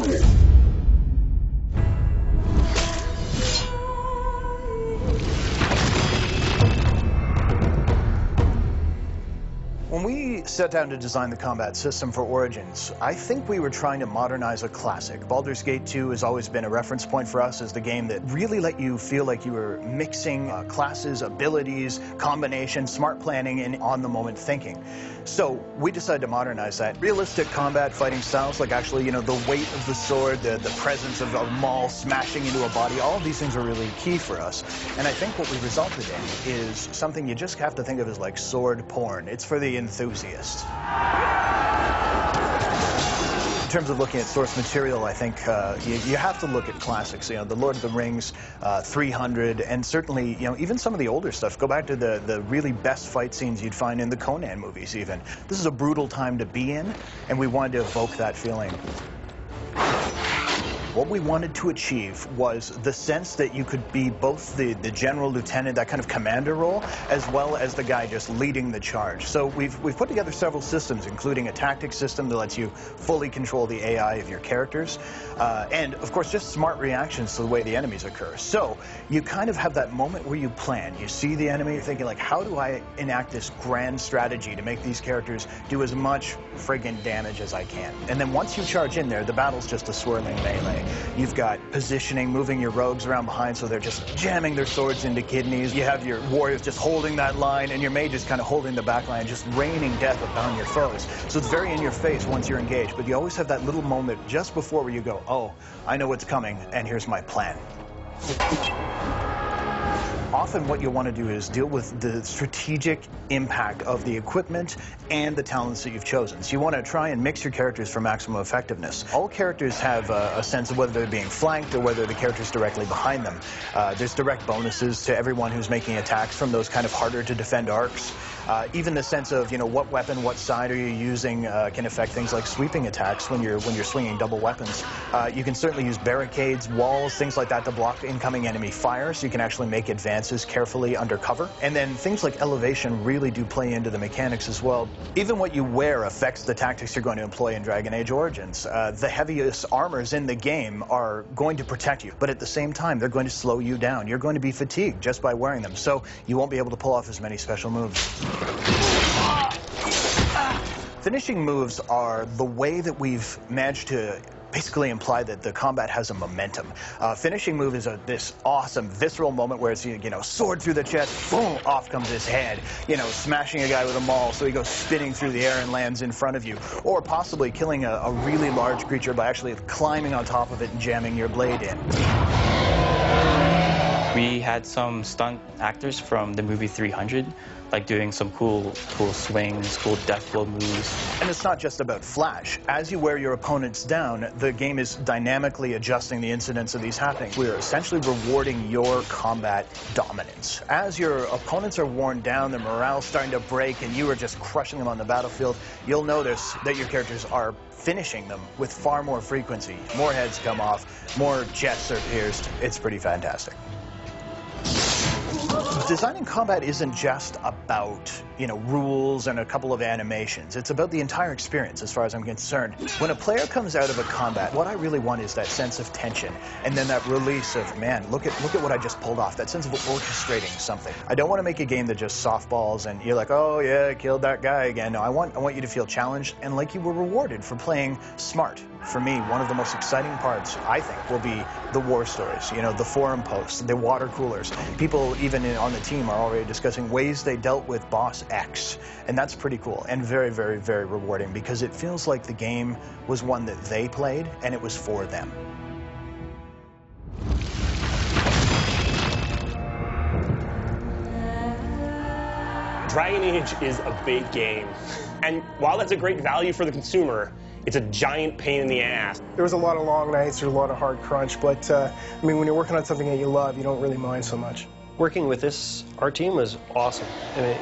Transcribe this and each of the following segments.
When we set down to design the combat system for Origins, I think we were trying to modernize a classic. Baldur's Gate 2 has always been a reference point for us as the game that really let you feel like you were mixing classes, abilities, combinations, smart planning, and on-the-moment thinking. So we decided to modernize that. Realistic combat fighting styles, like actually, the weight of the sword, the presence of a maul smashing into a body, all of these things are really key for us. And I think what we resulted in is something you just have to think of as like sword porn. It's for the enthusiast. In terms of looking at source material, I think you have to look at classics. The Lord of the Rings, 300, and certainly, even some of the older stuff. Go back to the really best fight scenes you'd find in the Conan movies, even. This is a brutal time to be in, and we wanted to evoke that feeling. What we wanted to achieve was the sense that you could be both the general, lieutenant, that kind of commander role, as well as the guy just leading the charge. So we've put together several systems, including a tactics system that lets you fully control the AI of your characters, and of course just smart reactions to the way the enemies occur. So you kind of have that moment where you plan. You see the enemy, you're thinking like, how do I enact this grand strategy to make these characters do as much friggin' damage as I can? And then once you charge in there, the battle's just a swirling melee. You've got positioning, moving your rogues around behind so they're just jamming their swords into kidneys. You have your warriors just holding that line, and your mages kind of holding the back line, just raining death upon your foes. So it's very in your face once you're engaged, but you always have that little moment just before where you go, oh, I know what's coming, and here's my plan. Often what you'll want to do is deal with the strategic impact of the equipment and the talents that you've chosen. So you want to try and mix your characters for maximum effectiveness. All characters have a sense of whether they're being flanked or whether the character's directly behind them. There's direct bonuses to everyone who's making attacks from those kind of harder to defend arcs. Even the sense of, what weapon, what side are you using can affect things like sweeping attacks when you're swinging double weapons. You can certainly use barricades, walls, things like that to block incoming enemy fire, so you can actually make advances carefully under cover. And then things like elevation really do play into the mechanics as well. Even what you wear affects the tactics you're going to employ in Dragon Age Origins. The heaviest armors in the game are going to protect you, but at the same time, they're going to slow you down. You're going to be fatigued just by wearing them, so you won't be able to pull off as many special moves. Finishing moves are the way that we've managed to basically imply that the combat has a momentum. Finishing move is this awesome, visceral moment where it's, sword through the chest, boom, off comes his head. Smashing a guy with a maul so he goes spinning through the air and lands in front of you. Or possibly killing a really large creature by actually climbing on top of it and jamming your blade in. We had some stunt actors from the movie 300, like doing some cool swings, cool death blow moves. And it's not just about flash. As you wear your opponents down, the game is dynamically adjusting the incidence of these happenings. We're essentially rewarding your combat dominance. As your opponents are worn down, their morale's starting to break, and you are just crushing them on the battlefield, you'll notice that your characters are finishing them with far more frequency. More heads come off, more chests are pierced. It's pretty fantastic. Designing combat isn't just about, rules and a couple of animations. It's about the entire experience, as far as I'm concerned. When a player comes out of a combat, what I really want is that sense of tension, and then that release of, man, look at what I just pulled off, that sense of orchestrating something. I don't want to make a game that just softballs and you're like, oh yeah, I killed that guy again. No, I want you to feel challenged and like you were rewarded for playing smart. For me, one of the most exciting parts, I think, will be the war stories, the forum posts, the water coolers. People, even on the team, are already discussing ways they dealt with boss X. And that's pretty cool and very, very, very rewarding because it feels like the game was one that they played and it was for them. Dragon Age is a big game. And while that's a great value for the consumer, it's a giant pain in the ass. There was a lot of long nights, there was a lot of hard crunch, but when you're working on something that you love, you don't really mind so much. Working with our team was awesome.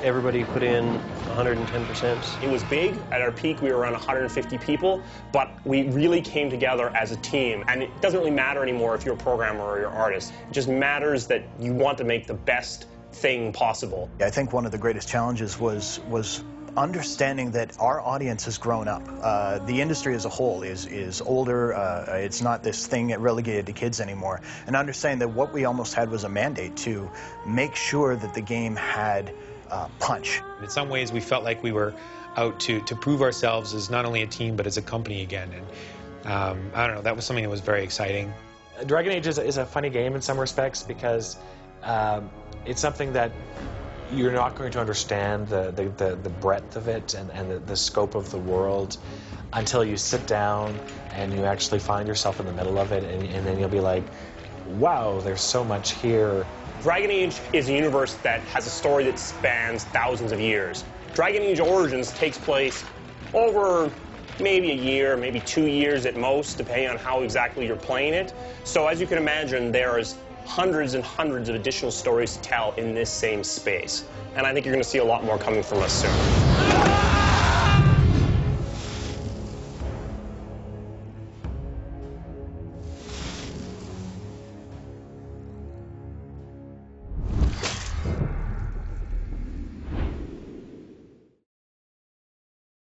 Everybody put in 110%. It was big. At our peak, we were around 150 people, but we really came together as a team. And it doesn't really matter anymore if you're a programmer or you're an artist. It just matters that you want to make the best thing possible. I think one of the greatest challenges was understanding that our audience has grown up. The industry as a whole is older. It's not this thing relegated to kids anymore. And understanding that what we almost had was a mandate to make sure that the game had punch. In some ways, we felt like we were out to prove ourselves as not only a team, but as a company again. And I don't know, that was something that was very exciting. Dragon Age is a funny game in some respects because it's something that you're not going to understand the breadth of it and the scope of the world until you sit down and you actually find yourself in the middle of it, and then you'll be like, wow, there's so much here. Dragon Age is a universe that has a story that spans thousands of years. Dragon Age Origins takes place over maybe a year, maybe 2 years at most, depending on how exactly you're playing it. So as you can imagine, there's hundreds and hundreds of additional stories to tell in this same space. And I think you're going to see a lot more coming from us soon.